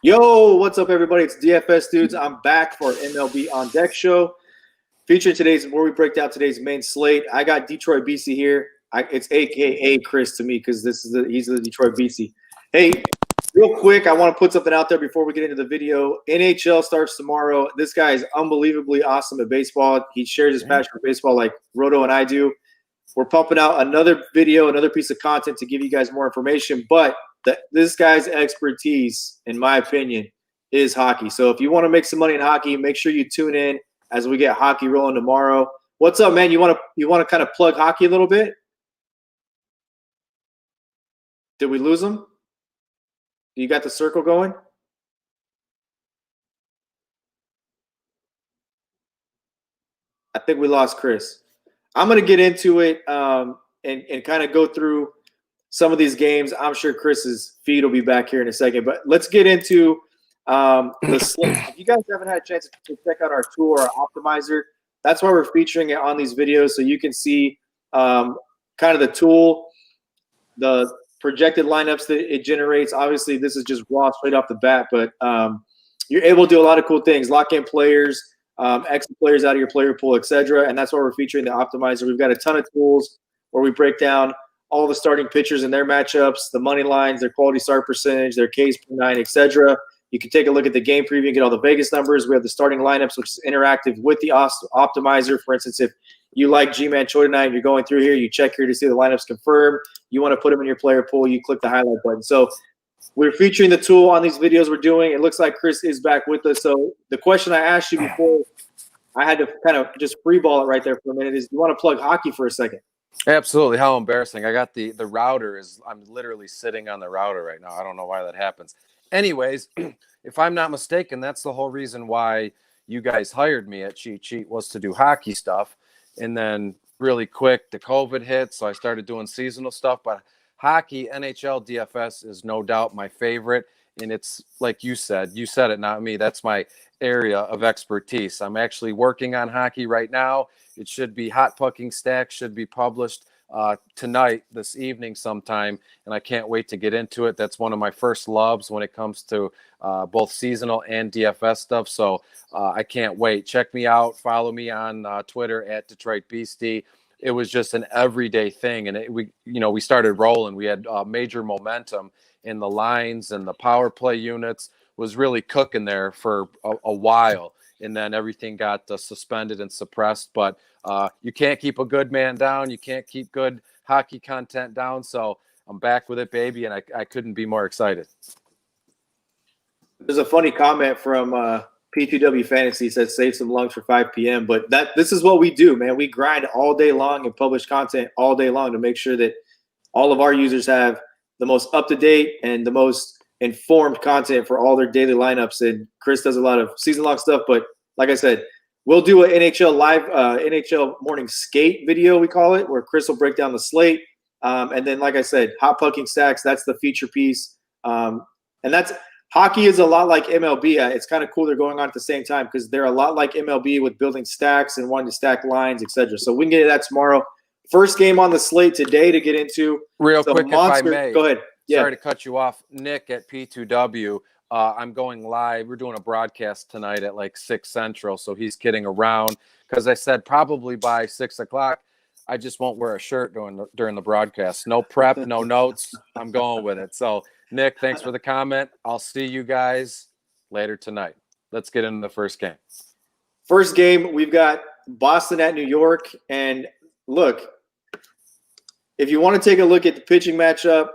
Yo, what's up, everybody? It's DFS Dudes. I'm back for MLB On Deck show, featuring today's where we break down today's main slate. I got DetroitBeastie here. It's AKA Chris to me because he's the DetroitBeastie. Hey, real quick, I want to put something out there before we get into the video. NHL starts tomorrow. This guy is unbelievably awesome at baseball. He shares his passion for baseball like Roto and I do. We're pumping out another video, another piece of content to give you guys more information, but this guy's expertise, in my opinion, is hockey. So if you want to make some money in hockey, make sure you tune in as we get hockey rolling tomorrow. What's up, man? You want to kind of plug hockey a little bit? Did we lose him? You got the circle going? I think we lost Chris. I'm going to get into it and kind of go through some of these games. I'm sure Chris's feed will be back here in a second, but let's get into the slate. If you guys haven't had a chance to check out our tool or our optimizer, that's why we're featuring it on these videos, so you can see kind of the tool, the projected lineups that it generates. Obviously, this is just raw straight off the bat, but you're able to do a lot of cool things, lock in players, exit players out of your player pool, etc. And that's why we're featuring the optimizer. We've got a ton of tools where we break down all the starting pitchers and their matchups, the money lines, their quality start percentage, their Ks per nine, etc. You can take a look at the game preview and get all the Vegas numbers. We have the starting lineups, which is interactive with the optimizer. For instance, if you like G-Man Choi tonight, you're going through here, you check here to see the lineups confirmed. You want to put them in your player pool, you click the highlight button. So we're featuring the tool on these videos we're doing. It looks like Chris is back with us. So the question I asked you before, I had to kind of just freeball it right there for a minute, is you want to plug hockey for a second? Absolutely. How embarrassing. I got the router I'm literally sitting on the router right now. I don't know why that happens. Anyways, if I'm not mistaken, that's the whole reason why you guys hired me at Cheat Sheet, was to do hockey stuff. And then really quick, the COVID hit, so I started doing seasonal stuff. But hockey, NHL, DFS is no doubt my favorite. And it's like you said it, not me. That's my area of expertise. I'm actually working on hockey right now. It should be Hot Pucking Stacks, should be published tonight, this evening sometime, and I can't wait to get into it. That's one of my first loves when it comes to both seasonal and DFS stuff, so I can't wait. Check me out. Follow me on Twitter at DetroitBeastie. It was just an everyday thing, and we started rolling. We had major momentum in the lines, and the power play units was really cooking there for a while. And then everything got suspended and suppressed. But you can't keep a good man down. You can't keep good hockey content down. So I'm back with it, baby, and I couldn't be more excited. There's a funny comment from P2W Fantasy that says save some lungs for 5 p.m. But this is what we do, man. We grind all day long and publish content all day long to make sure that all of our users have the most up-to-date and the most informed content for all their daily lineups. And Chris does a lot of season-long stuff, but like I said, we'll do an NHL live NHL morning skate video, we call it, where Chris will break down the slate. And then, like I said, Hot Pucking Stacks, that's the feature piece. And that's hockey is a lot like MLB. It's kind of cool they're going on at the same time because they're a lot like MLB with building stacks and wanting to stack lines, etc. So we can get to that tomorrow. First game on the slate today to get into. Real quick, monster, if I may. Go ahead. Yeah. Sorry to cut you off. Nick at P2W. I'm going live. We're doing a broadcast tonight at like 6 Central, so he's kidding around because I said probably by 6 o'clock. I just won't wear a shirt during the broadcast. No prep, no notes. I'm going with it. So, Nick, thanks for the comment. I'll see you guys later tonight. Let's get into the first game. First game, we've got Boston at New York. And look, if you want to take a look at the pitching matchup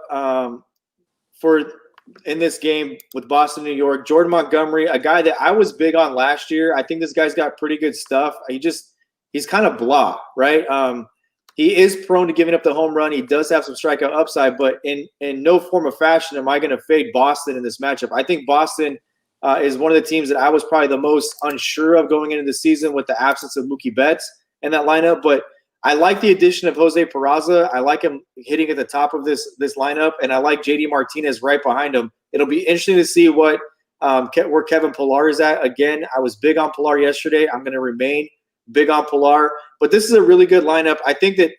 in this game with Boston, New York, Jordan Montgomery, a guy that I was big on last year. I think this guy's got pretty good stuff. He's kind of blah, right? He is prone to giving up the home run. He does have some strikeout upside, but in no form of fashion am I going to fade Boston in this matchup. I think Boston is one of the teams that I was probably the most unsure of going into the season with the absence of Mookie Betts in that lineup, but I like the addition of Jose Peraza. I like him hitting at the top of this lineup, and I like JD Martinez right behind him. It'll be interesting to see where Kevin Pillar is at. Again, I was big on Pillar yesterday. I'm going to remain big on Pillar. But this is a really good lineup. I think that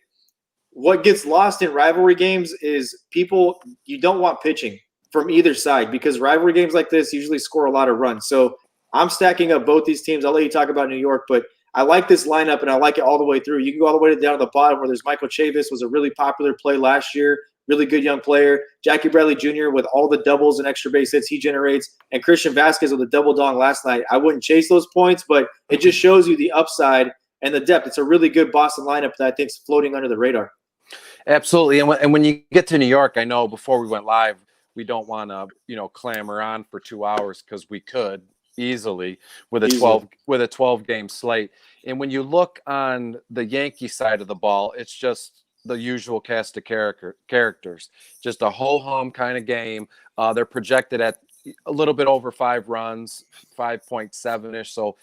what gets lost in rivalry games is you don't want pitching. from either side because rivalry games like this usually score a lot of runs. So I'm stacking up both these teams. I'll let you talk about New York, but I like this lineup, and I like it all the way through. You can go all the way down to the bottom where there's Michael Chavis, was a really popular play last year, really good young player. Jackie Bradley Jr. with all the doubles and extra base hits he generates, and Christian Vasquez with a double dong last night. I wouldn't chase those points, but it just shows you the upside and the depth. It's a really good Boston lineup that I think is floating under the radar. Absolutely. And when you get to New York, I know before we went live, we don't want to, clamor on for 2 hours because we could easily with a 12 game slate. And when you look on the Yankee side of the ball, it's just the usual cast of characters, just a ho-hum kind of game. They're projected at a little bit over 5 runs, 5.7-ish. So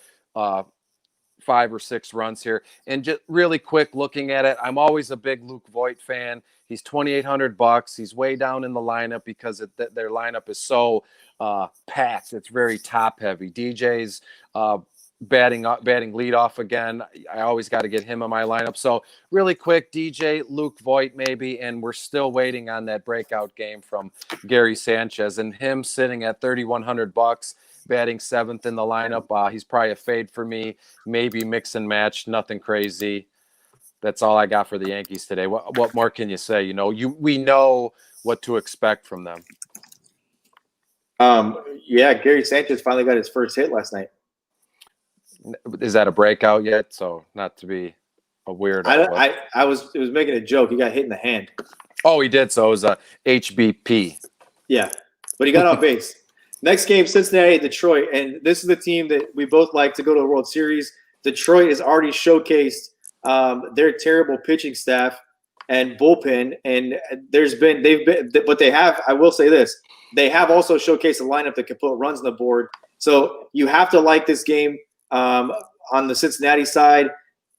5 or 6 runs here. And just really quick looking at it, I'm always a big Luke Voit fan. He's $2,800. He's way down in the lineup because their lineup is so packed. It's very top heavy. DJ's batting leadoff again. I always got to get him in my lineup. So really quick, DJ, Luke Voit maybe, and we're still waiting on that breakout game from Gary Sanchez, and him sitting at $3,100, batting 7th in the lineup. He's probably a fade for me. Maybe mix and match, nothing crazy. That's all I got for the Yankees today. What more can you say? We know what to expect from them. Yeah, Gary Sanchez finally got his first hit last night. Is that a breakout yet? So not to be a weirdo. I was making a joke. He got hit in the hand. Oh, he did. So it was a HBP. Yeah, but he got on base. Next game, Cincinnati, Detroit, and this is the team that we both like to go to the World Series. Detroit has already showcased their terrible pitching staff and bullpen, and I will say this, they have also showcased a lineup that can put runs on the board. So you have to like this game on the Cincinnati side,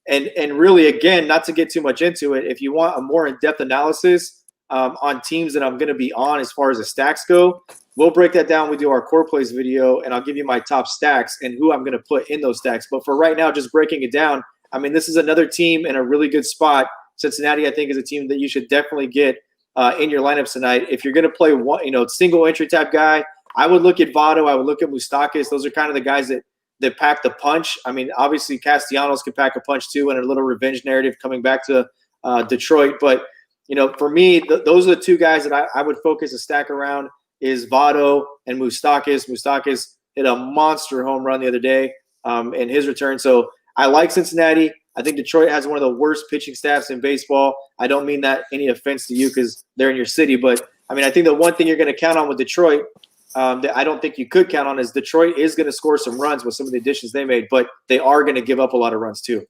and really, again, not to get too much into it, if you want a more in-depth analysis on teams that I'm going to be on as far as the stacks go, we'll break that down. We do our core plays video, and I'll give you my top stacks and who I'm going to put in those stacks. But for right now, just breaking it down, I mean, this is another team in a really good spot. Cincinnati, I think, is a team that you should definitely get in your lineups tonight. If you're going to play one, single entry type guy, I would look at Votto. I would look at Moustakas. Those are kind of the guys that pack the punch. I mean, obviously, Castellanos can pack a punch too, and a little revenge narrative coming back to Detroit. But for me, those are the two guys that I would focus a stack around. Is Votto and Moustakas. Moustakas hit a monster home run the other day in his return. So I like Cincinnati. I think Detroit has one of the worst pitching staffs in baseball. I don't mean that any offense to you because they're in your city. But, I mean, I think the one thing you're going to count on with Detroit that I don't think you could count on is Detroit is going to score some runs with some of the additions they made, but they are going to give up a lot of runs too.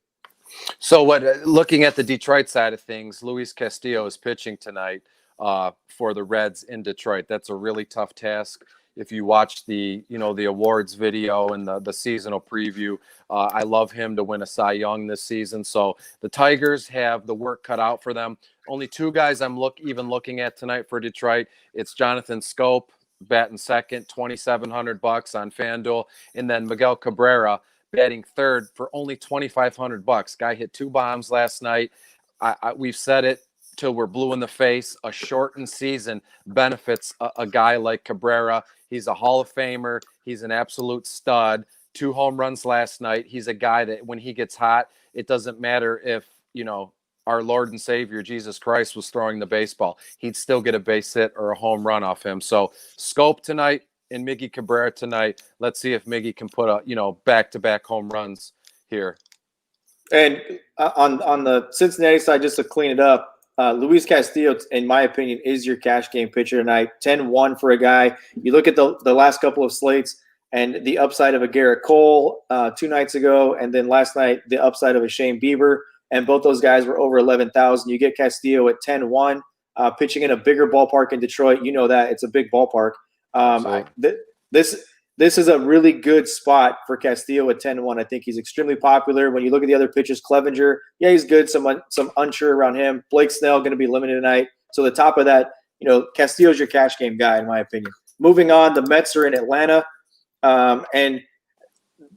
So looking at the Detroit side of things, Luis Castillo is pitching tonight for the Reds in Detroit. That's a really tough task. If you watch the awards video and the seasonal preview, I love him to win a Cy Young this season. So the Tigers have the work cut out for them. Only 2 guys I'm looking at tonight for Detroit. It's Jonathan Scope, batting second, $2,700 on FanDuel, and then Miguel Cabrera batting third for only $2,500. Guy hit 2 bombs last night. We've said it till we're blue in the face. A shortened season benefits a guy like Cabrera. He's a Hall of Famer. He's an absolute stud. 2 home runs last night. He's a guy that when he gets hot, it doesn't matter if, our Lord and Savior, Jesus Christ, was throwing the baseball. He'd still get a base hit or a home run off him. So Scope tonight and Miggy Cabrera tonight. Let's see if Miggy can put back-to-back home runs here. And on the Cincinnati side, just to clean it up, Luis Castillo, in my opinion, is your cash game pitcher tonight. 10-1 for a guy. You look at the last couple of slates and the upside of a Garrett Cole 2 nights ago, and then last night the upside of a Shane Bieber, and both those guys were over 11,000. You get Castillo at 10-1, pitching in a bigger ballpark in Detroit. You know that. It's a big ballpark. This is a really good spot for Castillo at 10-1. I think he's extremely popular. When you look at the other pitchers, Clevenger, yeah, he's good. Some unsure around him. Blake Snell going to be limited tonight. So the top of that, Castillo's your cash game guy, in my opinion. Moving on, the Mets are in Atlanta. And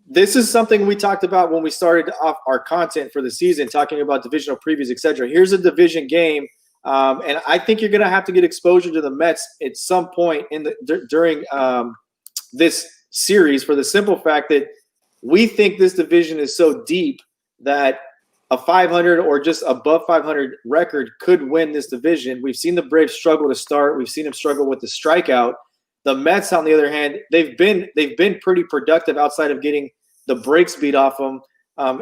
this is something we talked about when we started off our content for the season, talking about divisional previews, etc. Here's a division game And I think you're going to have to get exposure to the Mets at some point during this series, for the simple fact that we think this division is so deep that a 500 or just above 500 record could win this division. We've seen the Braves struggle to start. We've seen them struggle with the strikeout. The Mets, on the other hand, they've been pretty productive outside of getting the brakes beat off them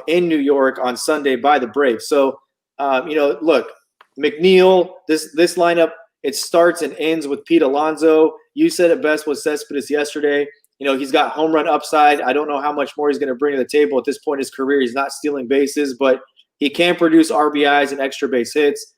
in New York on Sunday by the Braves. So, look, McNeil, this lineup, it starts and ends with Pete Alonso. You said it best with Cespedes yesterday. He's got home run upside. I don't know how much more he's going to bring to the table at this point in his career. He's not stealing bases, but he can produce RBIs and extra base hits.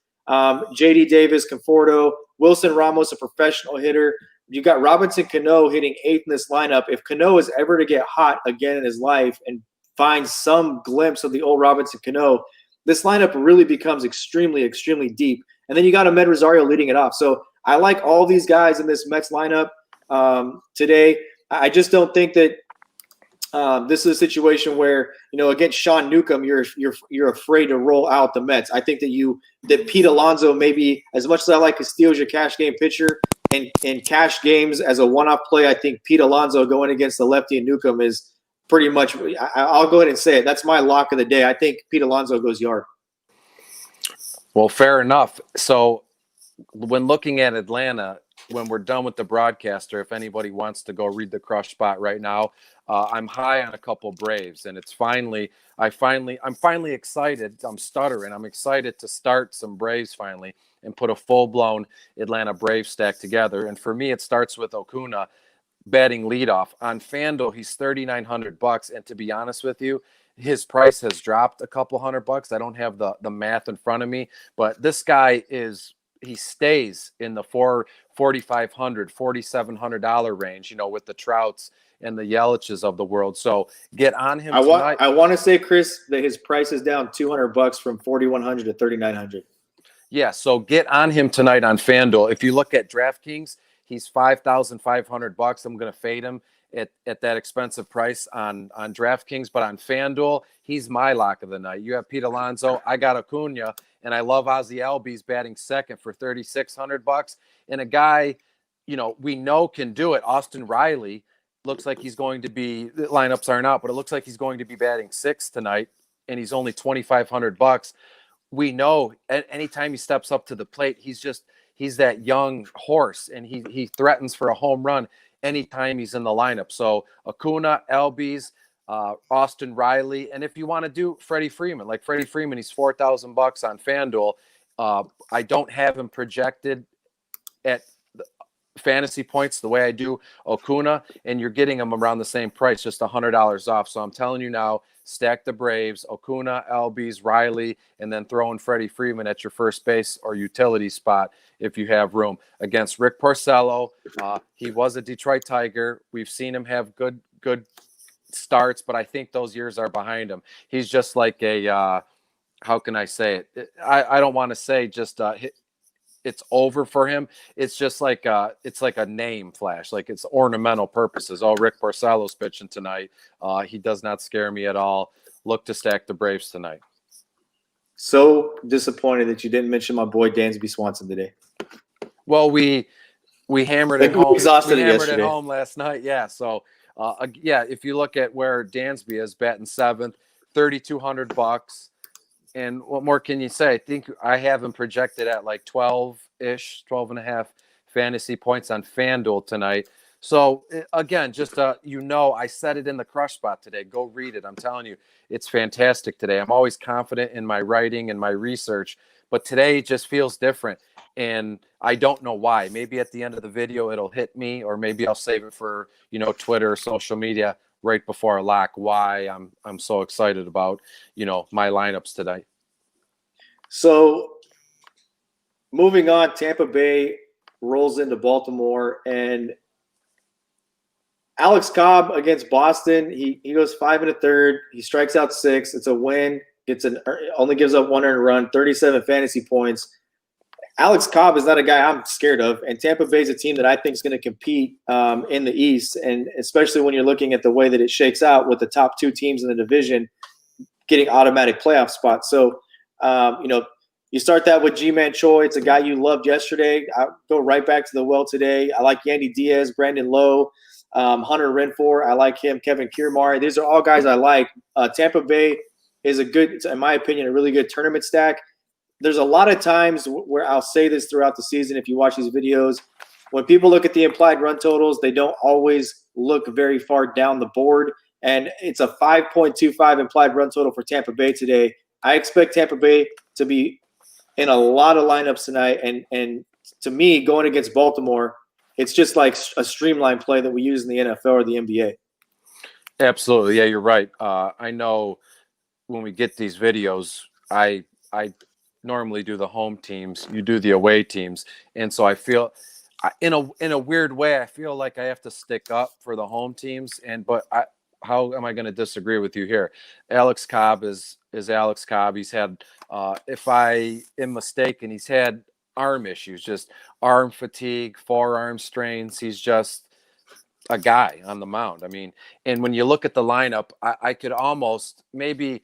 J.D. Davis, Conforto, Wilson Ramos, a professional hitter. You got Robinson Cano hitting 8th in this lineup. If Cano is ever to get hot again in his life and find some glimpse of the old Robinson Cano, this lineup really becomes extremely, extremely deep. And then you got Ahmed Rosario leading it off. So I like all these guys in this Mets lineup today. I just don't think that this is a situation where, against Sean Newcomb, you're afraid to roll out the Mets. I think that Pete Alonso, maybe as much as I like Castillo as your cash game pitcher, and in cash games as a one-off play, I think Pete Alonso going against the lefty and Newcomb is pretty much. I'll go ahead and say it. That's my lock of the day. I think Pete Alonso goes yard. Well, fair enough. So when looking at Atlanta, when we're done with the broadcaster, if anybody wants to go read the crush spot right now, I'm high on a couple Braves, and I'm finally excited. I'm stuttering. I'm excited to start some Braves finally and put a full-blown Atlanta Braves stack together. And for me, it starts with Acuna batting leadoff. On FanDuel, he's $3,900, and to be honest with you, his price has dropped a couple $100. I don't have the math in front of me, but this guy he stays in the $4,500, $4,700 range, with the Trouts and the Yelich's of the world. So get on him tonight. I want to say, Chris, that his price is down $200 from $4,100 to $3,900. Yeah, so get on him tonight on FanDuel. If you look at DraftKings, he's $5,500. I'm going to fade him at that expensive price on DraftKings, but on FanDuel, he's my lock of the night. You have Pete Alonso, I got Acuna, and I love Ozzie Albies batting second for $3,600. And a guy, we know can do it. Austin Riley looks like he's going to be. The lineups aren't out, but it looks like he's going to be batting sixth tonight, and he's only $2,500. We know anytime he steps up to the plate, he's that young horse, and he threatens for a home run anytime he's in the lineup. So Acuna, Albies, Austin Riley, and if you want to do Freddie Freeman, he's $4,000 on FanDuel. I don't have him projected at fantasy points the way I do Acuna, and you're getting him around the same price, just $100 off. So I'm telling you now, stack the Braves, Acuna, Albies, Riley, and then throw in Freddie Freeman at your first base or utility spot if you have room. Against Rick Porcello, he was a Detroit Tiger. We've seen him have good starts, but I think those years are behind him. He's just like a how can I say it? I don't want to say just it's over for him. It's just like it's like a name flash, like it's ornamental purposes. Oh, Rick Porcello's pitching tonight. He does not scare me at all. Look to stack the Braves tonight. So disappointed that you didn't mention my boy Dansby Swanson today. Well, we hammered it home. Exhausted we hammered yesterday. it home last night. Yeah. So if you look at where Dansby is batting seventh, $3,200. And what more can you say? I think I have him projected at like 12-ish, 12 and a half fantasy points on FanDuel tonight. So again, just I said it in the crush spot today. Go read it. I'm telling you, it's fantastic today. I'm always confident in my writing and my research, but today it just feels different. And I don't know why. Maybe at the end of the video it'll hit me, or maybe I'll save it for Twitter or social media right before a lock. Why I'm so excited about my lineups today. So moving on, Tampa Bay rolls into Baltimore, and Alex Cobb against Boston. He goes 5 1/3. He strikes out 6. It's a win. Only gives up 1 earned run, 37 fantasy points. Alex Cobb is not a guy I'm scared of, and Tampa Bay is a team that I think is going to compete in the East, and especially when you're looking at the way that it shakes out with the top 2 teams in the division getting automatic playoff spots. So, You start that with G-Man Choi. It's a guy you loved yesterday. I go right back to the well today. I like Yandy Diaz, Brandon Lowe, Hunter Renfroe. I like him. Kevin Kiermaier. These are all guys I like. Tampa Bay is a good, in my opinion, a really good tournament stack. There's a lot of times where I'll say this throughout the season if you watch these videos. When people look at the implied run totals, they don't always look very far down the board. And it's a 5.25 implied run total for Tampa Bay today. I expect Tampa Bay to be in a lot of lineups tonight. And to me, going against Baltimore, it's just like a streamlined play that we use in the NFL or the NBA. Absolutely. Yeah, you're right. I know when we get these videos, I normally do the home teams, you do the away teams. And so I feel in a weird way, I feel like I have to stick up for the home teams. But how am I going to disagree with you here? Alex Cobb is Alex Cobb. He's had, if I am mistaken, he's had arm issues, just arm fatigue, forearm strains. He's just a guy on the mound. I mean, and when you look at the lineup, I could almost, maybe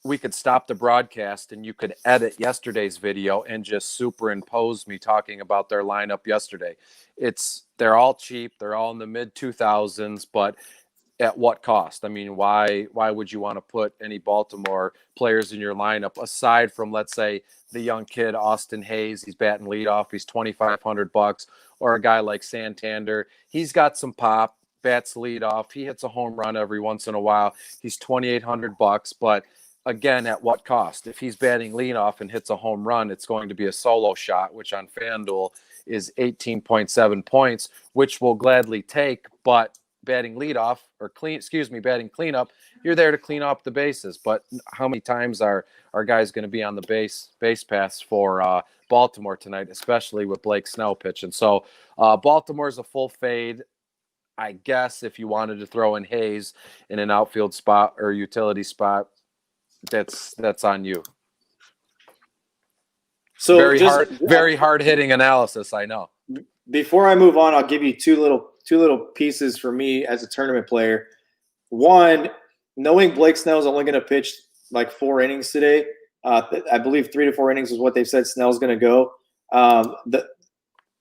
we could stop the broadcast and you could edit yesterday's video and just superimpose me talking about their lineup yesterday. They're all cheap. They're all in the mid 2000s, but at what cost? I mean, why would you want to put any Baltimore players in your lineup aside from, let's say, the young kid Austin Hayes? He's batting leadoff. He's $2,500, or a guy like Santander. He's got some pop, bats leadoff. He hits a home run every once in a while. He's $2,800, but again, at what cost? If he's batting leadoff and hits a home run, it's going to be a solo shot, which on FanDuel is 18.7 points, which we'll gladly take, but batting leadoff batting cleanup, you're there to clean up the bases. But how many times are guys going to be on the base paths for Baltimore tonight, especially with Blake Snell pitching? So Baltimore's a full fade. I guess if you wanted to throw in Hayes in an outfield spot or utility spot, that's on you. So very hard hitting analysis, I know. Before I move on, I'll give you two little pieces for me as a tournament player. One, knowing Blake Snell is only going to pitch like 4 innings today. I believe 3 to 4 innings is what they've said Snell's going to go.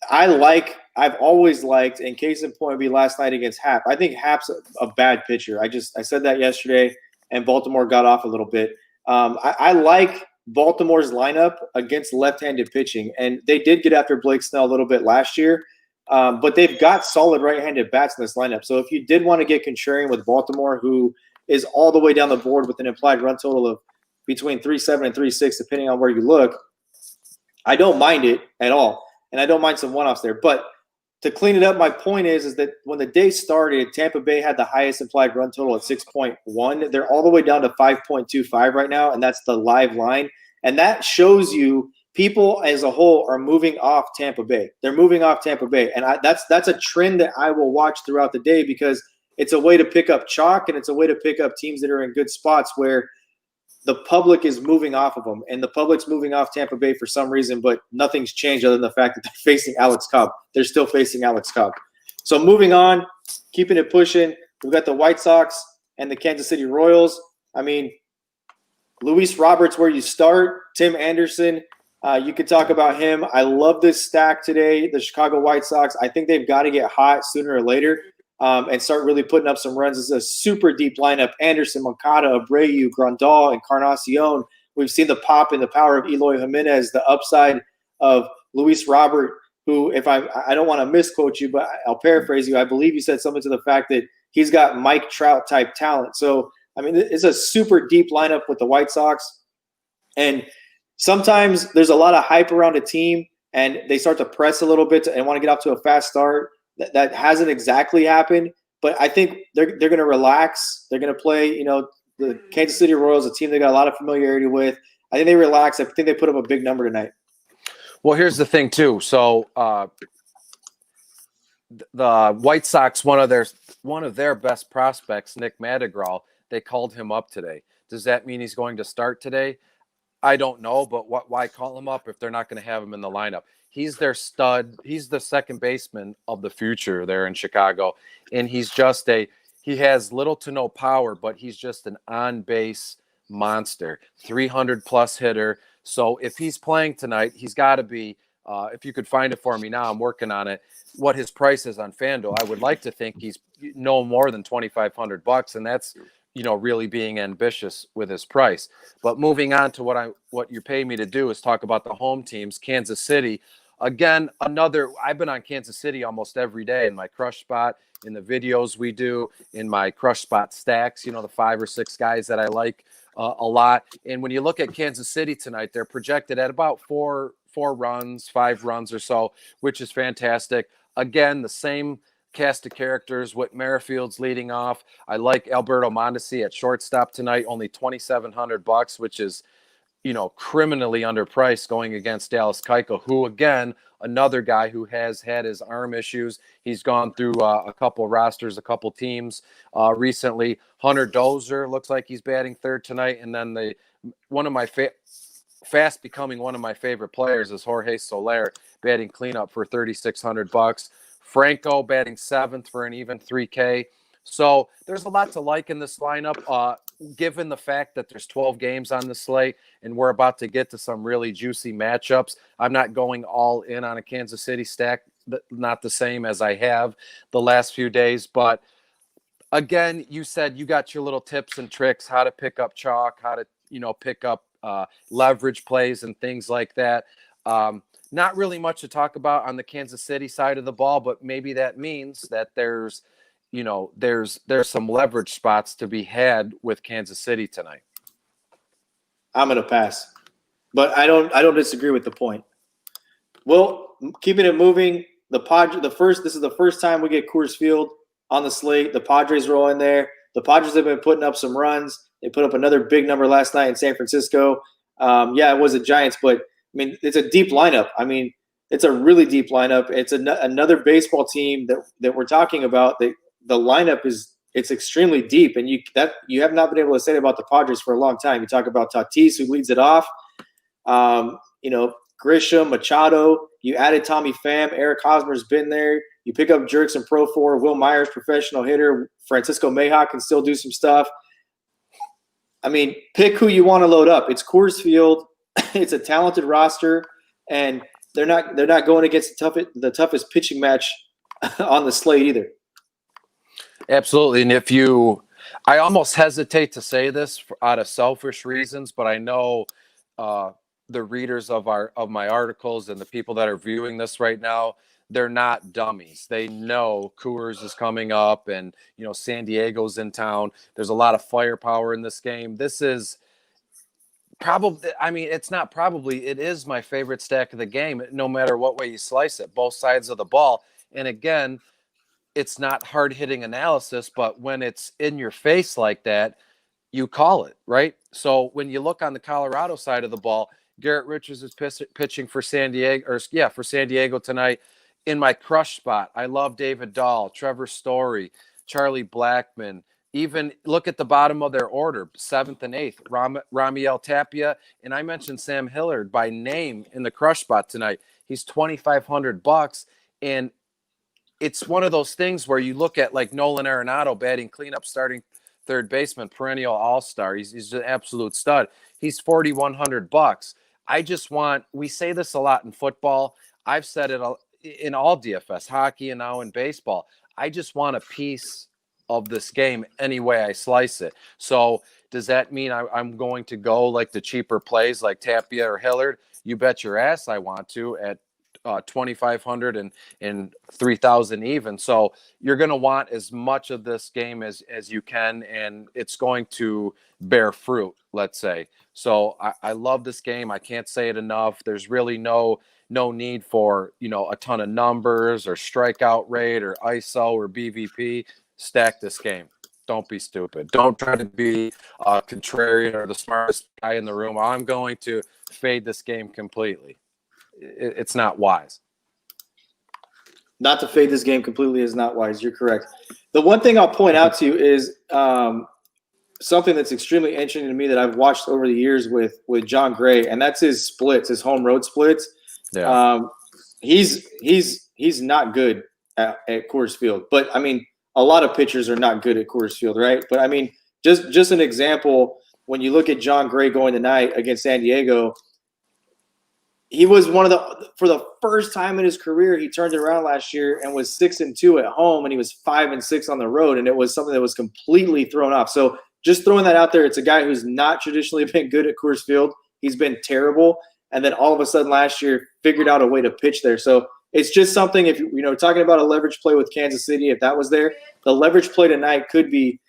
I've always liked, and case in point would be last night against Happ. I think Happ's a bad pitcher. I said that yesterday, and Baltimore got off a little bit. I like Baltimore's lineup against left-handed pitching, and they did get after Blake Snell a little bit last year, but they've got solid right-handed bats in this lineup. So if you did want to get contrarian with Baltimore, who is all the way down the board with an implied run total of between 3.7 and 3.6, depending on where you look, I don't mind it at all, and I don't mind some one-offs there. But to clean it up, my point is that when the day started, Tampa Bay had the highest implied run total at 6.1. They're all the way down to 5.25 right now, and that's the live line. And that shows you people as a whole are moving off Tampa Bay. They're moving off Tampa Bay, and that's a trend that I will watch throughout the day because it's a way to pick up chalk and it's a way to pick up teams that are in good spots where the public is moving off of them, and the public's moving off Tampa Bay for some reason, but nothing's changed other than the fact that they're facing Alex Cobb. They're still facing Alex Cobb. So moving on, keeping it pushing, we've got the White Sox and the Kansas City Royals. I mean, Luis Roberts, where you start. Tim Anderson, you could talk about him. I love this stack today, the Chicago White Sox. I think they've got to get hot sooner or later. And start really putting up some runs. It's a super deep lineup. Anderson, Moncada, Abreu, Grandal, Encarnacion. We've seen the pop and the power of Eloy Jimenez, the upside of Luis Robert, who, if I don't want to misquote you, but I'll paraphrase you. I believe you said something to the fact that he's got Mike Trout type talent. So, I mean, it's a super deep lineup with the White Sox. And sometimes there's a lot of hype around a team and they start to press a little bit and want to get off to a fast start. That hasn't exactly happened, but I think they're going to relax. They're going to play, the Kansas City Royals, a team they got a lot of familiarity with. I think they relax. I think they put up a big number tonight. Well, here's the thing too. So the White Sox, one of their best prospects, Nick Madrigal, they called him up today. Does that mean he's going to start today? I don't know, but why call him up if they're not going to have him in the lineup? He's their stud. He's the second baseman of the future there in Chicago. And he has little to no power, but he's just an on-base monster. 300-plus hitter, So if he's playing tonight, he's got to be. If you could find it for me now, I'm working on it. What his price is on FanDuel, I would like to think he's no more than $2,500, and that's really being ambitious with his price. But moving on to what you pay me to do is talk about the home teams. Kansas City, again, I've been on Kansas City almost every day in my crush spot, in the videos we do, in my crush spot stacks. The 5 or 6 guys that I like a lot. And when you look at Kansas City tonight, they're projected at about 5 runs or so, which is fantastic. Again, the same cast of characters. Whit Merrifield's leading off. I like Alberto Mondesi at shortstop tonight, only $2,700, which is, criminally underpriced going against Dallas Keuchel, who, again, another guy who has had his arm issues. He's gone through a couple rosters, a couple teams recently. Hunter Dozier looks like he's batting third tonight. And then fast becoming one of my favorite players is Jorge Soler, batting cleanup for $3,600. Franco batting 7th for an even $3K. So there's a lot to like in this lineup, given the fact that there's 12 games on the slate and we're about to get to some really juicy matchups. I'm not going all in on a Kansas City stack, not the same as I have the last few days. But again, you said you got your little tips and tricks, how to pick up chalk, how to, pick up leverage plays and things like that. Not really much to talk about on the Kansas City side of the ball, but maybe that means that there's some leverage spots to be had with Kansas City tonight. I'm going to pass, but I don't disagree with the point. Well, keeping it moving, this is the first time we get Coors Field on the slate. The Padres roll in there. The Padres have been putting up some runs. They put up another big number last night in San Francisco. It was the Giants, but it's a deep lineup. It's a really deep lineup. It's another baseball team that we're talking about. The lineup it's extremely deep, and you have not been able to say it about the Padres for a long time. You talk about Tatis, who leads it off. Grisham, Machado. You added Tommy Pham. Eric Hosmer's been there. You pick up Jurickson Pro 4. Will Myers, professional hitter. Francisco Mejia can still do some stuff. Pick who you want to load up. It's Coors Field. It's a talented roster, and they're not going against the toughest pitching match on the slate either. Absolutely. And I almost hesitate to say this out of selfish reasons, but I know the readers of my articles and the people that are viewing this right now, they're not dummies. They know Coors is coming up and, San Diego's in town. There's a lot of firepower in this game. This is probably, it is my favorite stack of the game, no matter what way you slice it, both sides of the ball. And again, it's not hard-hitting analysis, but when it's in your face like that, you call it, right? So when you look on the Colorado side of the ball, Garrett Richards is pitching for San Diego tonight. In my crush spot, I love David Dahl, Trevor Story, Charlie Blackmon. Even look at the bottom of their order, 7th and 8th, Ramiel Tapia, and I mentioned Sam Hillard by name in the crush spot tonight. He's $2,500, and it's one of those things where you look at like Nolan Arenado batting cleanup, starting third baseman, perennial all-star. He's an absolute stud. He's $4,100. We say this a lot in football. I've said it in all DFS, hockey, and now in baseball. I just want a piece of this game any way I slice it. So does that mean I'm going to go like the cheaper plays like Tapia or Hillard? You bet your ass I want to at 2,500 and 3,000 even. So you're going to want as much of this game as you can, and it's going to bear fruit, let's say. So I love this game. I can't say it enough. There's really no need for, a ton of numbers or strikeout rate or ISO or BVP. Stack this game. Don't be stupid. Don't try to be contrarian or the smartest guy in the room. I'm going to fade this game completely. It's not wise. Not to fade this game completely is not wise. You're correct. The one thing I'll point out to you is something that's extremely interesting to me that I've watched over the years with John Gray, and that's his splits, his home road splits. Yeah. He's not good at Coors Field, but a lot of pitchers are not good at Coors Field, right? But just an example, when you look at John Gray going tonight against San Diego, he was for the first time in his career, he turned it around last year and was 6-2 at home, and he was 5-6 on the road, and it was something that was completely thrown off. So just throwing that out there, it's a guy who's not traditionally been good at Coors Field. He's been terrible, and then all of a sudden last year figured out a way to pitch there. So it's just something, if talking about a leverage play with Kansas City, if that was there, the leverage play tonight could be,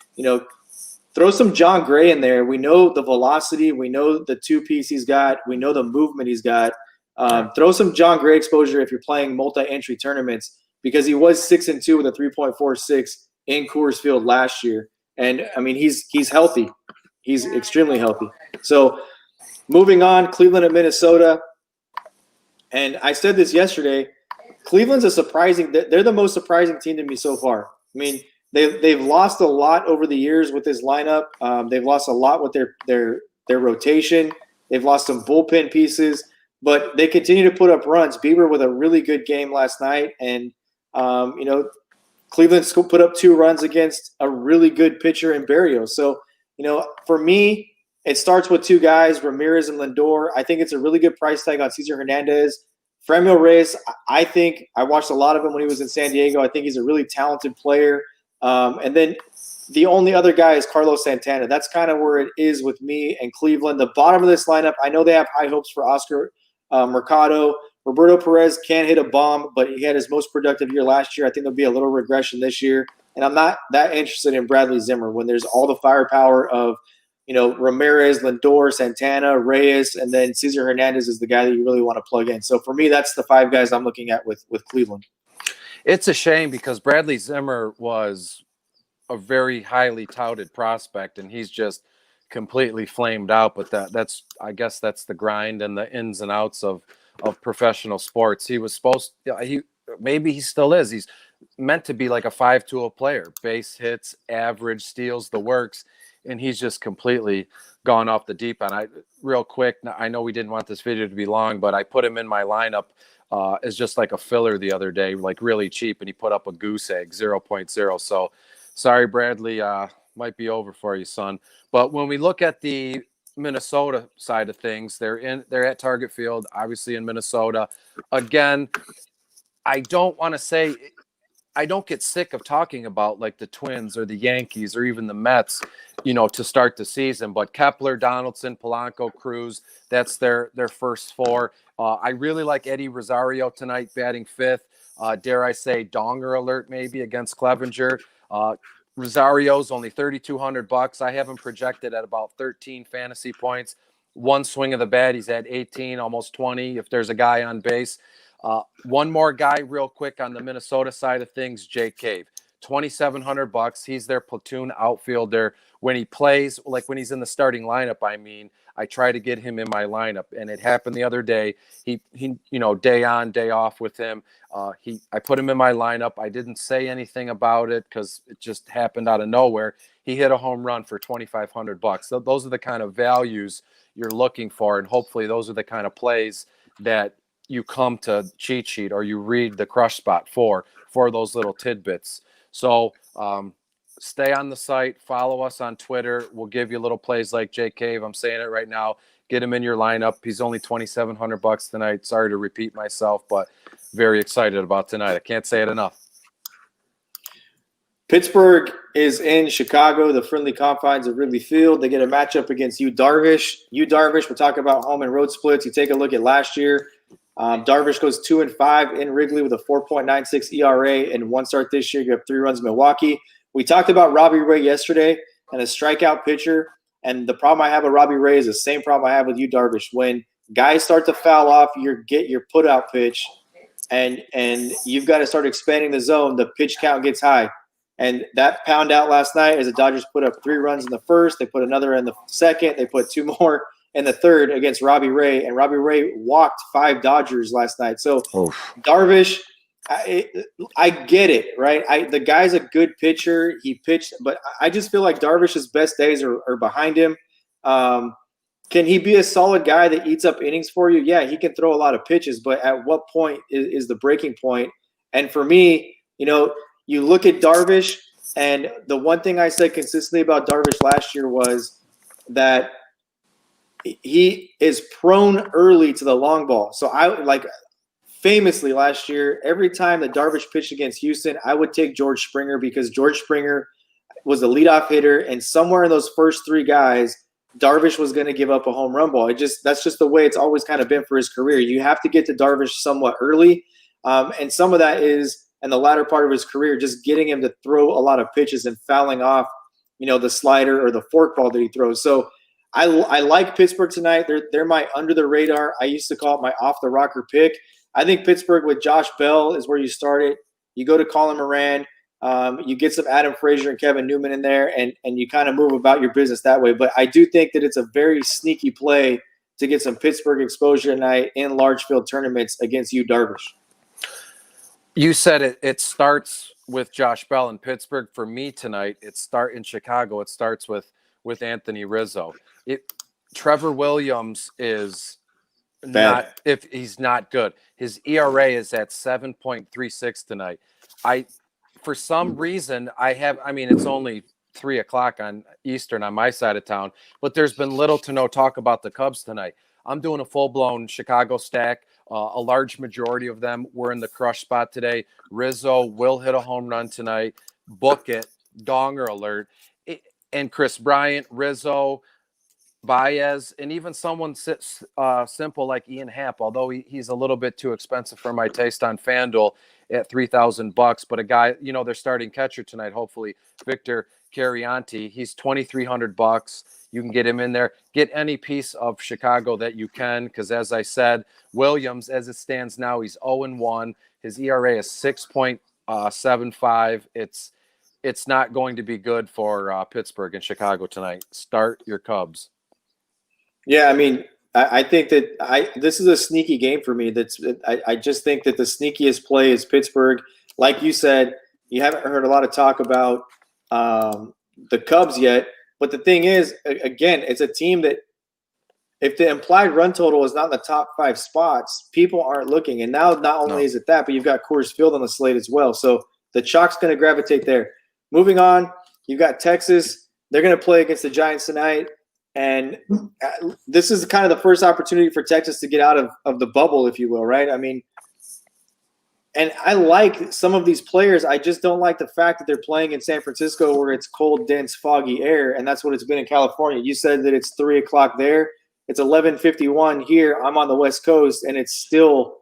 throw some John Gray in there. We know the velocity. We know the two-piece he's got. We know the movement he's got. Throw some John Gray exposure if you're playing multi-entry tournaments, because he was 6-2 with a 3.46 in Coors Field last year. And, I mean, he's healthy. He's extremely healthy. So moving on, Cleveland and Minnesota. And I said this yesterday, Cleveland's they're the most surprising team to me so far. I mean, they've lost a lot over the years with this lineup. They've lost a lot with their rotation. They've lost some bullpen pieces, but they continue to put up runs. Bieber with a really good game last night, and Cleveland put up 2 runs against a really good pitcher in Berrios. So, for me, it starts with 2 guys, Ramirez and Lindor. I think it's a really good price tag on Cesar Hernandez. Franmil Reyes, I think I watched a lot of him when he was in San Diego. I think he's a really talented player. And then the only other guy is Carlos Santana. That's kind of where it is with me and Cleveland. The bottom of this lineup, I know they have high hopes for Oscar Mercado. Roberto Perez can't hit a bomb, but he had his most productive year last year. I think there'll be a little regression this year. And I'm not that interested in Bradley Zimmer when there's all the firepower of, Ramirez, Lindor, Santana, Reyes, and then Cesar Hernandez is the guy that you really want to plug in. So for me, that's the 5 guys I'm looking at with Cleveland. It's a shame because Bradley Zimmer was a very highly touted prospect, and he's just completely flamed out. But I guess that's the grind and the ins and outs of professional sports. He was maybe he still is. He's meant to be like a 5-tool player, base hits, average, steals, the works. And he's just completely gone off the deep end. Real quick, I know we didn't want this video to be long, but I put him in my lineup as just like a filler the other day, like really cheap, and he put up a goose egg, 0.0. So sorry, Bradley, might be over for you, son. But when we look at the Minnesota side of things, they're at Target Field, obviously in Minnesota. Again, I don't get sick of talking about like the Twins or the Yankees or even the Mets, to start the season. But Kepler, Donaldson, Polanco, Cruz, that's their first 4. I really like Eddie Rosario tonight, batting 5th. Dare I say, donger alert maybe against Clevenger. Rosario's only $3,200. I have him projected at about 13 fantasy points. One swing of the bat, he's at 18, almost 20 if there's a guy on base. One more guy real quick on the Minnesota side of things, Jake Cave, $2,700. He's their platoon outfielder. When he plays, like when he's in the starting lineup, I try to get him in my lineup, and it happened the other day. He day on, day off with him. I put him in my lineup. I didn't say anything about it because it just happened out of nowhere. He hit a home run for $2,500. So those are the kind of values you're looking for, and hopefully those are the kind of plays that you come to Cheat Sheet or you read the Crush Spot for those little tidbits. So stay on the site, follow us on Twitter. We'll give you little plays like Jake Cave. I'm saying it right now. Get him in your lineup. He's only $2,700 tonight. Sorry to repeat myself, but very excited about tonight. I can't say it enough. Pittsburgh is in Chicago, the friendly confines of Wrigley Field. They get a matchup against Yu Darvish. We're talking about home and road splits. You take a look at last year. Darvish goes 2-5 in Wrigley with a 4.96 ERA and 1 start this year. You have 3 runs in Milwaukee. We talked about Robbie Ray yesterday and a strikeout pitcher. And the problem I have with Robbie Ray is the same problem I have with Yu Darvish. When guys start to foul off your put out pitch and you've got to start expanding the zone, the pitch count gets high. And that pound out last night as the Dodgers put up 3 runs in the first. They put another in the second. They put 2 more in the third against Robbie Ray. And Robbie Ray walked 5 Dodgers last night. So Darvish, I get it, right? The guy's a good pitcher. He pitched, but I just feel like Darvish's best days are behind him. Can he be a solid guy that eats up innings for you? Yeah, he can throw a lot of pitches, but at what point is the breaking point? And for me, you look at Darvish, and the one thing I said consistently about Darvish last year was that he is prone early to the long ball. So famously last year, every time that Darvish pitched against Houston, I would take George Springer because George Springer was the leadoff hitter, and somewhere in those first three guys, Darvish was going to give up a home run ball. That's just the way it's always kind of been for his career. You have to get to Darvish somewhat early, and some of that is in the latter part of his career, just getting him to throw a lot of pitches and fouling off, the slider or the forkball that he throws. So I like Pittsburgh tonight. They're my under the radar. I used to call it my off the rocker pick. I think Pittsburgh with Josh Bell is where you start it. You go to Colin Moran. You get some Adam Frazier and Kevin Newman in there, and you kind of move about your business that way. But I do think that it's a very sneaky play to get some Pittsburgh exposure tonight in large field tournaments against Yu Darvish. You said it starts with Josh Bell in Pittsburgh. For me tonight, in Chicago. It starts with Anthony Rizzo. Trevor Williams is not, if he's not good. His ERA is at 7.36 tonight. For some reason, it's only 3:00 on Eastern on my side of town, but there's been little to no talk about the Cubs tonight. I'm doing a full-blown Chicago stack. A large majority of them were in the crush spot today. Rizzo will hit a home run tonight. Book it. Donger alert. And Chris Bryant, Rizzo, Baez, and even someone simple like Ian Happ, although he's a little bit too expensive for my taste on FanDuel at $3,000. But a guy, they're starting catcher tonight, hopefully, Victor Carrianti. He's $2,300. You can get him in there. Get any piece of Chicago that you can, because as I said, Williams, as it stands now, he's 0-1. His ERA is 6.75. It's not going to be good for Pittsburgh and Chicago tonight. Start your Cubs. Yeah, I think that this is a sneaky game for me. I just think that the sneakiest play is Pittsburgh. Like you said, you haven't heard a lot of talk about the Cubs yet. But the thing is, again, it's a team that if the implied run total is not in the top 5 spots, people aren't looking. And now not only is it that, but you've got Coors Field on the slate as well. So the chalk's going to gravitate there. Moving on, you've got Texas. They're going to play against the Giants tonight. And this is kind of the first opportunity for Texas to get out of the bubble, if you will, right? And I like some of these players. I just don't like the fact that they're playing in San Francisco where it's cold, dense, foggy air, and that's what it's been in California. You said that it's 3:00 there. It's 11:51 here. I'm on the West Coast, and it's still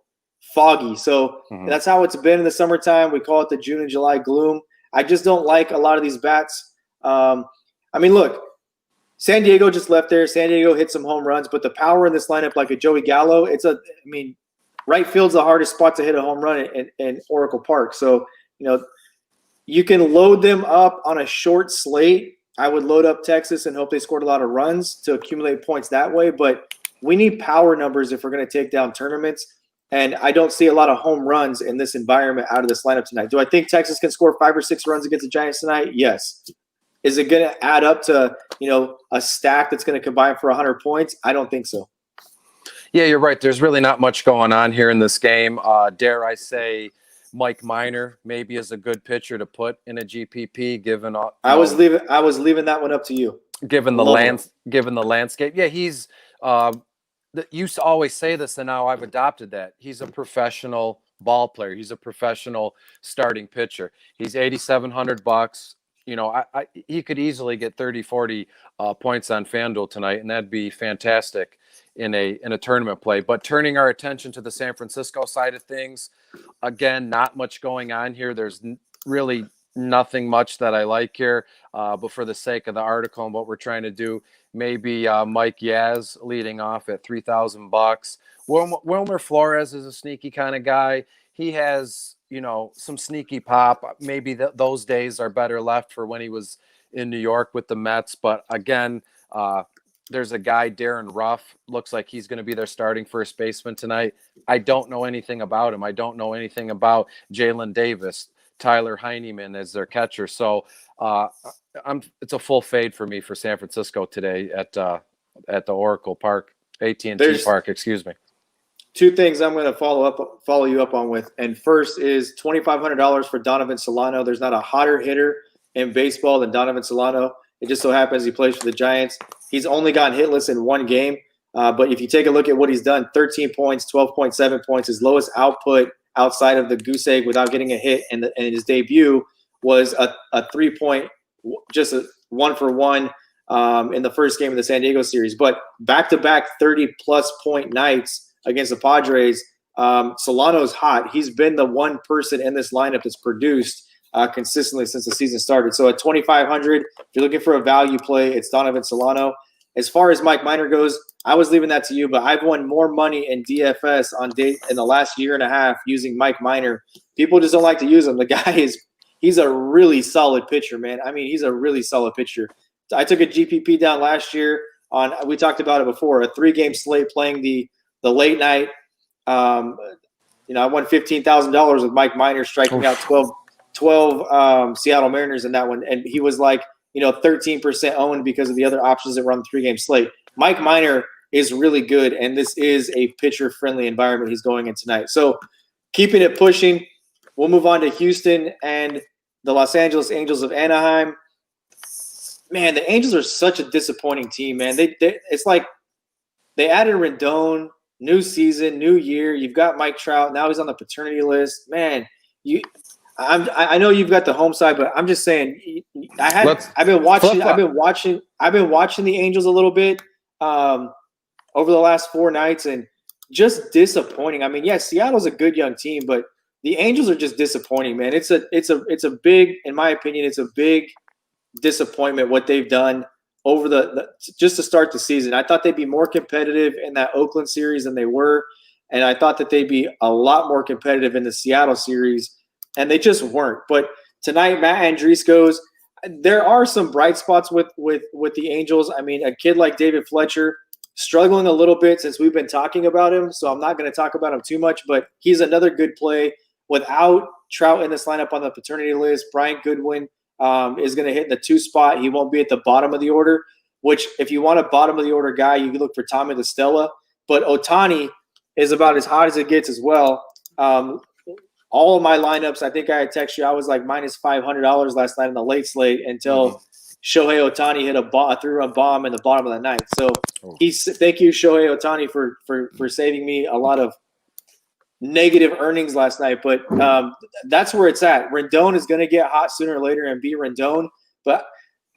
foggy. So that's how it's been in the summertime. We call it the June and July gloom. I just don't like a lot of these bats. Look, San Diego just left there. San Diego hit some home runs, but the power in this lineup, like a Joey Gallo, right field's the hardest spot to hit a home run in Oracle Park. So, you can load them up on a short slate. I would load up Texas and hope they scored a lot of runs to accumulate points that way. But we need power numbers if we're going to take down tournaments. And I don't see a lot of home runs in this environment out of this lineup tonight. Do I think Texas can score 5 or 6 runs against the Giants tonight? Yes. Is it going to add up to, a stack that's going to combine for 100 points? I don't think so. Yeah, you're right. There's really not much going on here in this game. Dare I say Mike Minor maybe is a good pitcher to put in a GPP given I was leaving that one up to you. Given the landscape. Yeah, he's you always say this, and now I've adopted that. He's a professional ball player. He's a professional starting pitcher. He's $8,700. He could easily get 30, 40 points on FanDuel tonight, and that'd be fantastic in a tournament play. But turning our attention to the San Francisco side of things, again, not much going on here. There's really nothing much that I like here, but for the sake of the article and what we're trying to do, maybe Mike Yaz leading off at $3,000. Wilmer Flores is a sneaky kind of guy. He has, some sneaky pop. Maybe those days are better left for when he was in New York with the Mets. But again, there's a guy, Darren Ruff, looks like he's going to be their starting first baseman tonight. I don't know anything about him. I don't know anything about Jalen Davis, Tyler Heineman as their catcher. So it's a full fade for me for San Francisco today at the Oracle Park, AT&T Park, excuse me. 2 things I'm going to follow you up on with. And first is $2,500 for Donovan Solano. There's not a hotter hitter in baseball than Donovan Solano. It just so happens he plays for the Giants. He's only gotten hitless in 1 game. But if you take a look at what he's done, 13 points, 12.7 points, his lowest output outside of the goose egg without getting a hit in his debut was a 3-point, just a 1-for-1 in the first game of the San Diego series. But back-to-back 30-plus point nights against the Padres, Solano's hot. He's been the one person in this lineup that's produced consistently since the season started. So at 2,500, if you're looking for a value play, it's Donovan Solano. As far as Mike Minor goes, I was leaving that to you, but I've won more money in DFS in the last year and a half using Mike Minor. People just don't like to use him. The guy he's a really solid pitcher, man. I mean, he's a really solid pitcher. I took a GPP down last year we talked about it before, a 3-game slate playing the late night. I won $15,000 with Mike Minor striking out 12 Seattle Mariners in that one. And he was like, 13% owned because of the other options that were on the 3-game slate. Mike Minor is really good, and this is a pitcher-friendly environment he's going in tonight. So keeping it pushing, we'll move on to Houston and the Los Angeles Angels of Anaheim. Man, the Angels are such a disappointing team, man. It's like they added Rendon, new season, new year. You've got Mike Trout. Now he's on the paternity list. Man, I know you've got the home side, but I'm just saying I've been watching the Angels a little bit over the last 4 nights, and just disappointing. I mean, yeah, Seattle's a good young team, but the Angels are just disappointing, man. It's a big, in my opinion, it's a big disappointment what they've done over just to start the season. I thought they'd be more competitive in that Oakland series than they were, and I thought that they'd be a lot more competitive in the Seattle series, and they just weren't. But tonight, Matt Andriese goes. There are some bright spots with the Angels. I mean, a kid like David Fletcher struggling a little bit since we've been talking about him, so I'm not going to talk about him too much, but he's another good play. Without Trout in this lineup on the paternity list, Brian Goodwin is going to hit in the 2 spot. He won't be at the bottom of the order, which if you want a bottom of the order guy, you can look for Tommy DeStella. But Ohtani is about as hot as it gets as well. All of my lineups, I think I had texted you, I was like minus $500 last night in the late slate until Shohei Ohtani hit a 3-run bomb in the bottom of the ninth. So thank you, Shohei Ohtani, for saving me a lot of negative earnings last night. But that's where it's at. Rendon is going to get hot sooner or later and be Rendon. But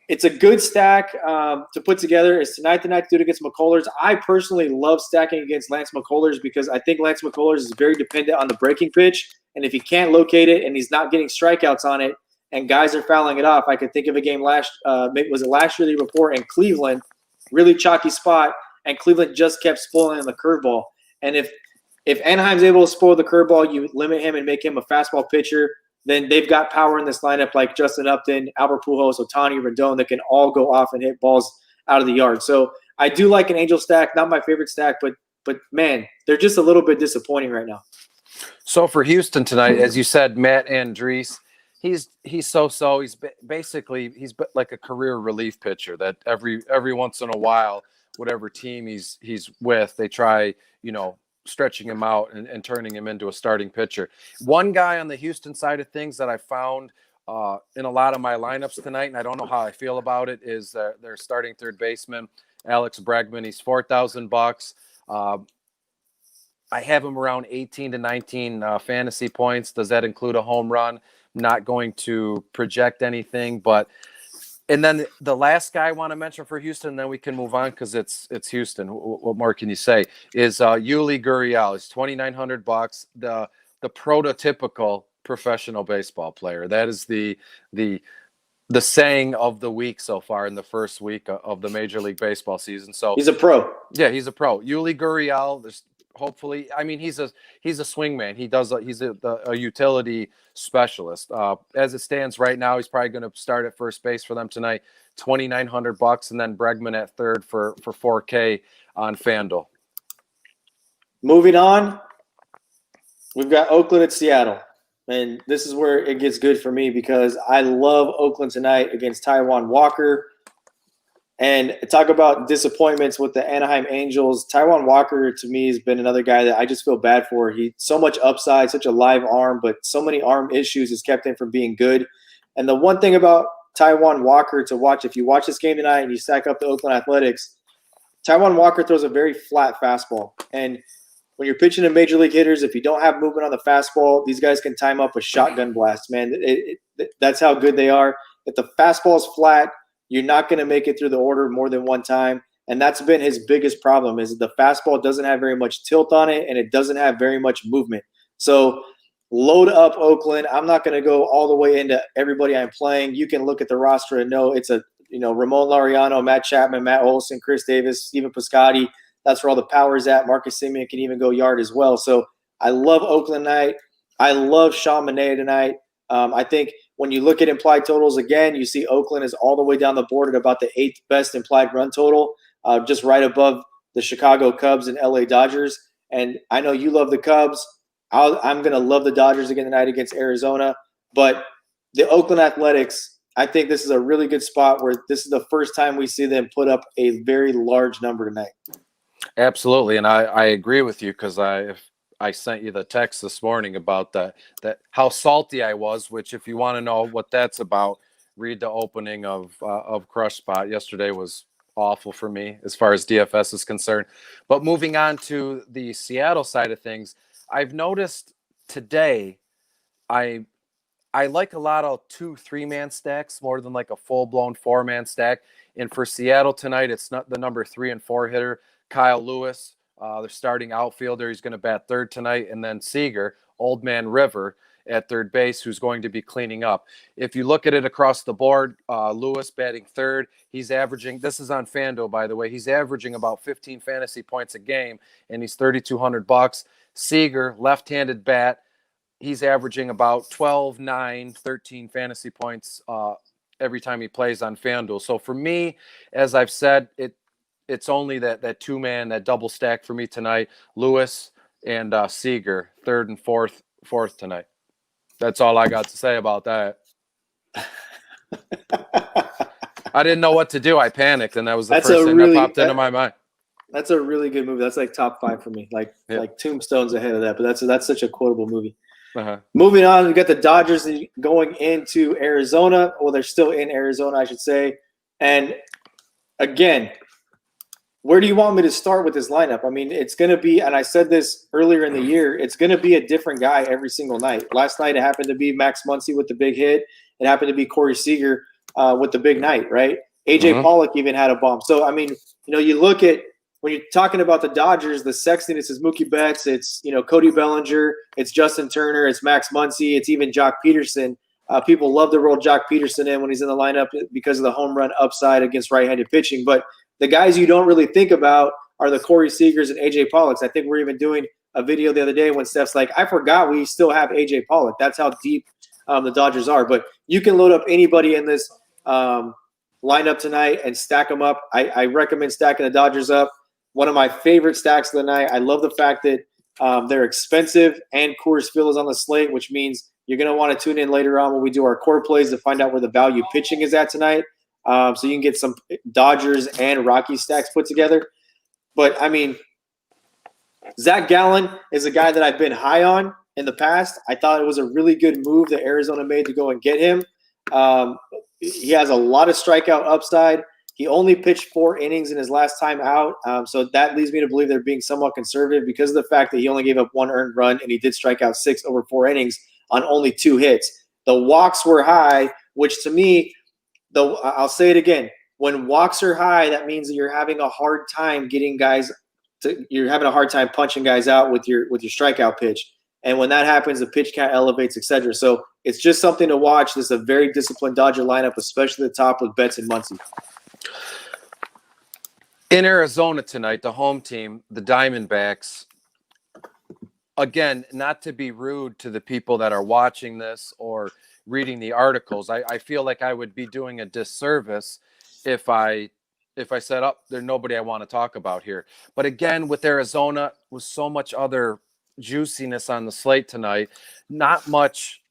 it's a good stack to put together. It's tonight the night to do it against Mcholders. I personally love stacking against Lance Mcholders because I think Lance Mcholders is very dependent on the breaking pitch. And if he can't locate it and he's not getting strikeouts on it and guys are fouling it off, I can think of a game last year, the year before in Cleveland, really chalky spot, and Cleveland just kept spoiling the curveball. And if Anaheim's able to spoil the curveball, you limit him and make him a fastball pitcher, then they've got power in this lineup like Justin Upton, Albert Pujols, Ohtani, Rendon that can all go off and hit balls out of the yard. So I do like an Angel stack, not my favorite stack, but man, they're just a little bit disappointing right now. So for Houston tonight, as you said, Matt Andriese, he's so-so. He's like a career relief pitcher that every once in a while, whatever team he's with, they try, stretching him out and turning him into a starting pitcher. One guy on the Houston side of things that I found in a lot of my lineups tonight, and I don't know how I feel about it, is their starting third baseman, Alex Bragman. He's $4,000. I have him around 18 to 19 fantasy points. Does that include a home run? I'm not going to project anything, but and then the last guy I want to mention for Houston, then we can move on because it's Houston. What more can you say? Is Yuli Gurriel. He's $2,900. The prototypical professional baseball player. That is the saying of the week so far in the first week of the Major League Baseball season. So he's a pro. Yeah, he's a pro. Yuli Gurriel. There's hopefully, I mean, he's a swing man. He's a utility specialist. As it stands right now, he's probably going to start at first base for them tonight. $2,900, and then Bragman at third for $4K on FanDuel. Moving on, we've got Oakland at Seattle, and this is where it gets good for me because I love Oakland tonight against Taijuan Walker. And talk about disappointments with the Anaheim Angels. Taijuan Walker, to me, has been another guy that I just feel bad for. He so much upside, such a live arm, but so many arm issues has kept him from being good. And the one thing about Taijuan Walker to watch, if you watch this game tonight and you stack up the Oakland Athletics, Taijuan Walker throws a very flat fastball. And when you're pitching to major league hitters, if you don't have movement on the fastball, these guys can time up a shotgun blast, man. That's how good they are. If the fastball is flat, you're not going to make it through the order more than one time. And that's been his biggest problem is the fastball doesn't have very much tilt on it, and it doesn't have very much movement. So load up Oakland. I'm not going to go all the way into everybody I'm playing. You can look at the roster and know it's a Ramon Laureano, Matt Chapman, Matt Olson, Chris Davis, Steven Piscotty. That's where all the power is at. Marcus Semien can even go yard as well. So I love Oakland tonight. I love Sean Manaea tonight. I think when you look at implied totals again, you see Oakland is all the way down the board at about the 8th best implied run total, just right above the Chicago Cubs and LA Dodgers. And I know you love the Cubs. I'm going to love the Dodgers again tonight against Arizona. But the Oakland Athletics, I think this is a really good spot where this is the first time we see them put up a very large number tonight. Absolutely. And I agree with you because I sent you the text this morning about that how salty I was, which if you want to know what that's about, read the opening of Crush Spot. Yesterday was awful for me as far as DFS is concerned. But moving on to the Seattle side of things, I've noticed today I like a lot of 2-3-man stacks more than like a full-blown 4-man stack. And for Seattle tonight, it's not the number 3 and 4 hitter, Kyle Lewis. They're starting outfielder. He's going to bat third tonight. And then Seager, Old Man River at third base, who's going to be cleaning up. If you look at it across the board, Lewis batting third. He's averaging, this is on FanDuel, by the way, he's averaging about 15 fantasy points a game, and he's $3,200. Seager, left-handed bat. He's averaging about 12, 9, 13 fantasy points every time he plays on FanDuel. So for me, as I've said, it's only that two-man, that double stack for me tonight. Lewis and Seager, third and fourth tonight. That's all I got to say about that. I didn't know what to do. I panicked, and that was the first thing that popped into my mind. That's a really good movie. That's like top 5 for me. Like Tombstone's ahead of that, but that's such a quotable movie. Uh-huh. Moving on, we got the Dodgers going into Arizona. Well, they're still in Arizona, I should say. And again, where do you want me to start with this lineup? I mean, it's going to be, and I said this earlier in the year, it's going to be a different guy every single night. Last night, it happened to be Max Muncy with the big hit. It happened to be Corey Seager with the big night, right? AJ Pollock even had a bomb. So, I mean, you look at, when you're talking about the Dodgers, the sexiness is Mookie Betts. It's, Cody Bellinger. It's Justin Turner. It's Max Muncy. It's even Jock Peterson. People love to roll Jock Peterson in when he's in the lineup because of the home run upside against right-handed pitching. But the guys you don't really think about are the Corey Seagers and AJ Pollocks. I think we're even doing a video the other day when Steph's like, I forgot we still have AJ Pollock. That's how deep the Dodgers are. But you can load up anybody in this lineup tonight and stack them up. I recommend stacking the Dodgers up. One of my favorite stacks of the night. I love the fact that they're expensive and Coors Field is on the slate, which means you're going to want to tune in later on when we do our core plays to find out where the value pitching is at tonight. So you can get some Dodgers and Rockies stacks put together. But, I mean, Zach Gallen is a guy that I've been high on in the past. I thought it was a really good move that Arizona made to go and get him. He has a lot of strikeout upside. He only pitched 4 innings in his last time out, so that leads me to believe they're being somewhat conservative because of the fact that he only gave up 1 earned run and he did strike out 6 over 4 innings on only 2 hits. The walks were high, which to me, I'll say it again. When walks are high, that means that you're having a hard time you're having a hard time punching guys out with your strikeout pitch. And when that happens, the pitch count elevates, etc. So it's just something to watch. This is a very disciplined Dodger lineup, especially the top with Betts and Muncy. In Arizona tonight, the home team, the Diamondbacks, again, not to be rude to the people that are watching this or reading the articles, I feel like I would be doing a disservice if I said, there's nobody I want to talk about here. But again, with Arizona, with so much other juiciness on the slate tonight, not much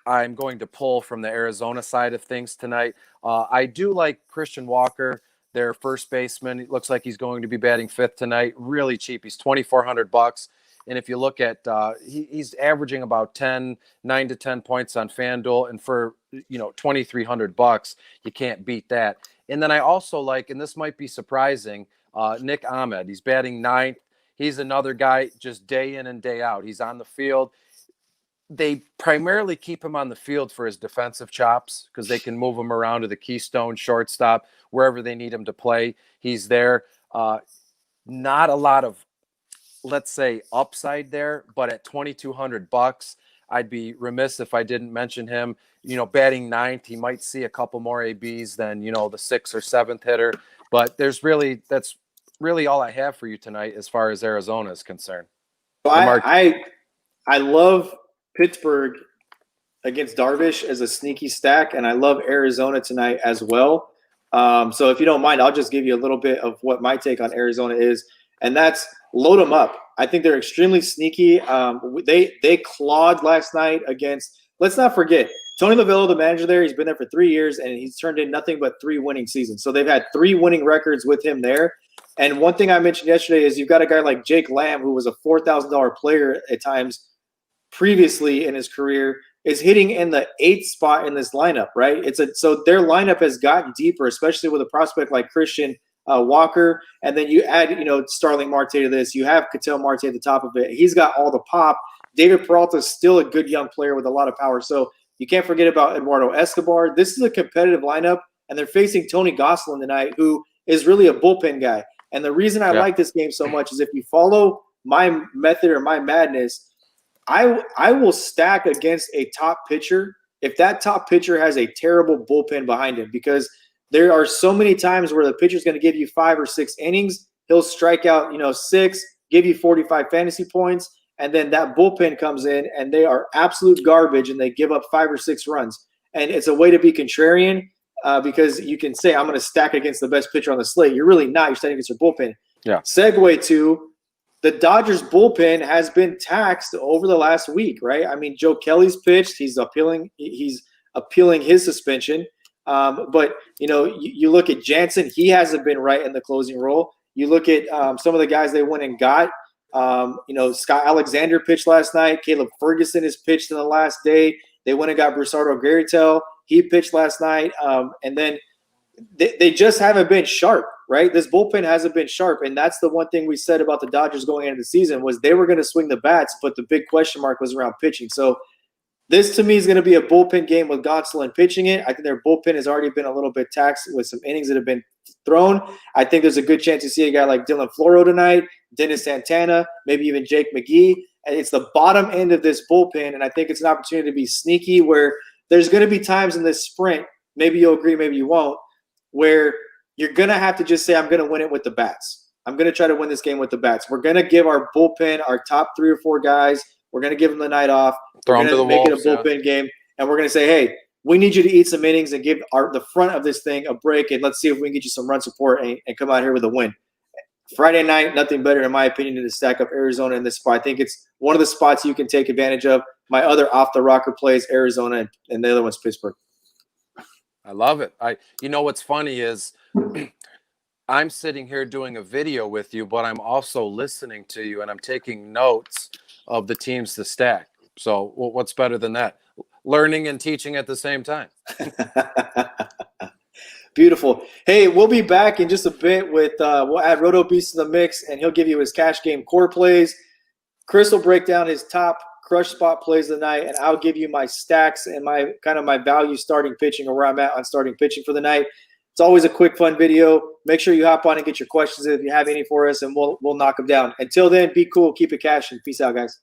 I'm going to pull from the Arizona side of things tonight. I do like Christian Walker, their first baseman. It looks like he's going to be batting 5th tonight. Really cheap. He's $2,400. And if you look at, he's averaging about 9 to 10 points on FanDuel. And for, $2,300, you can't beat that. And then I also like, and this might be surprising, Nick Ahmed, he's batting ninth. He's another guy just day in and day out. He's on the field. They primarily keep him on the field for his defensive chops because they can move him around to the keystone, shortstop, wherever they need him to play. He's there. Not a lot of, let's say, upside there, but at $2,200, I'd be remiss if I didn't mention him. Batting ninth, he might see a couple more ABs than, the 6th or 7th hitter. But that's really all I have for you tonight as far as Arizona is concerned. I love Pittsburgh against Darvish as a sneaky stack, and I love Arizona tonight as well. So if you don't mind, I'll just give you a little bit of what my take on Arizona is, and that's load them up. I think they're extremely sneaky. They clawed last night against – let's not forget, Tony Lavello, the manager there, he's been there for 3 years, and he's turned in nothing but 3 winning seasons. So they've had 3 winning records with him there. And one thing I mentioned yesterday is you've got a guy like Jake Lamb, who was a $4,000 player at times previously in his career, is hitting in the 8th spot in this lineup, right? So their lineup has gotten deeper, especially with a prospect like Christian Walker. And then you add, Starling Marte to this. You have Ketel Marte at the top of it. He's got all the pop. David Peralta is still a good young player with a lot of power. So you can't forget about Eduardo Escobar. This is a competitive lineup, and they're facing Tony Gosselin tonight, who is really a bullpen guy. And the reason I like this game so much is if you follow my method or my madness, I will stack against a top pitcher if that top pitcher has a terrible bullpen behind him, because there are so many times where the pitcher's going to give you 5 or 6 innings. He'll strike out, 6, give you 45 fantasy points, and then that bullpen comes in and they are absolute garbage and they give up 5 or 6 runs. And it's a way to be contrarian because you can say, I'm going to stack against the best pitcher on the slate. You're really not. You're stacking against your bullpen. Yeah. Segue to the Dodgers bullpen has been taxed over the last week, right? I mean, Joe Kelly's pitched. He's appealing his suspension. But, you look at Jansen. He hasn't been right in the closing role. You look at some of the guys they went and got. Scott Alexander pitched last night. Caleb Ferguson has pitched in the last day. They went and got Brusardo Garrettell. He pitched last night. And then they just haven't been sharp, right? This bullpen hasn't been sharp. And that's the one thing we said about the Dodgers going into the season was they were going to swing the bats, but the big question mark was around pitching. So this, to me, is going to be a bullpen game with Gonsolin pitching it. I think their bullpen has already been a little bit taxed with some innings that have been thrown. I think there's a good chance to see a guy like Dylan Floro tonight, Dennis Santana, maybe even Jake McGee. And it's the bottom end of this bullpen, and I think it's an opportunity to be sneaky where there's going to be times in this sprint, maybe you'll agree, maybe you won't, where you're going to have to just say, I'm going to win it with the bats. I'm going to try to win this game with the bats. We're going to give our bullpen, our top 3 or 4 guys, we're going to give them the night off. Throw we're going to make it a bullpen game, and we're going to say, hey, we need you to eat some innings and give the front of this thing a break, and let's see if we can get you some run support and come out here with a win. Friday night, nothing better, in my opinion, than to stack up Arizona in this spot. I think it's one of the spots you can take advantage of. My other off-the-rocker plays Arizona, and the other one's Pittsburgh. I love it. What's funny is I'm sitting here doing a video with you, but I'm also listening to you, and I'm taking notes of the teams to stack. So what's better than that? Learning and teaching at the same time. Beautiful. Hey, we'll be back in just a bit with we'll add RotoBeast to the mix, and he'll give you his cash game core plays. Chris will break down his top crush spot plays of the night, and I'll give you my stacks and my value starting pitching or where I'm at on starting pitching for the night. It's always a quick, fun video. Make sure you hop on and get your questions if you have any for us, and we'll knock them down. Until then, be cool, keep it cash, and peace out, guys.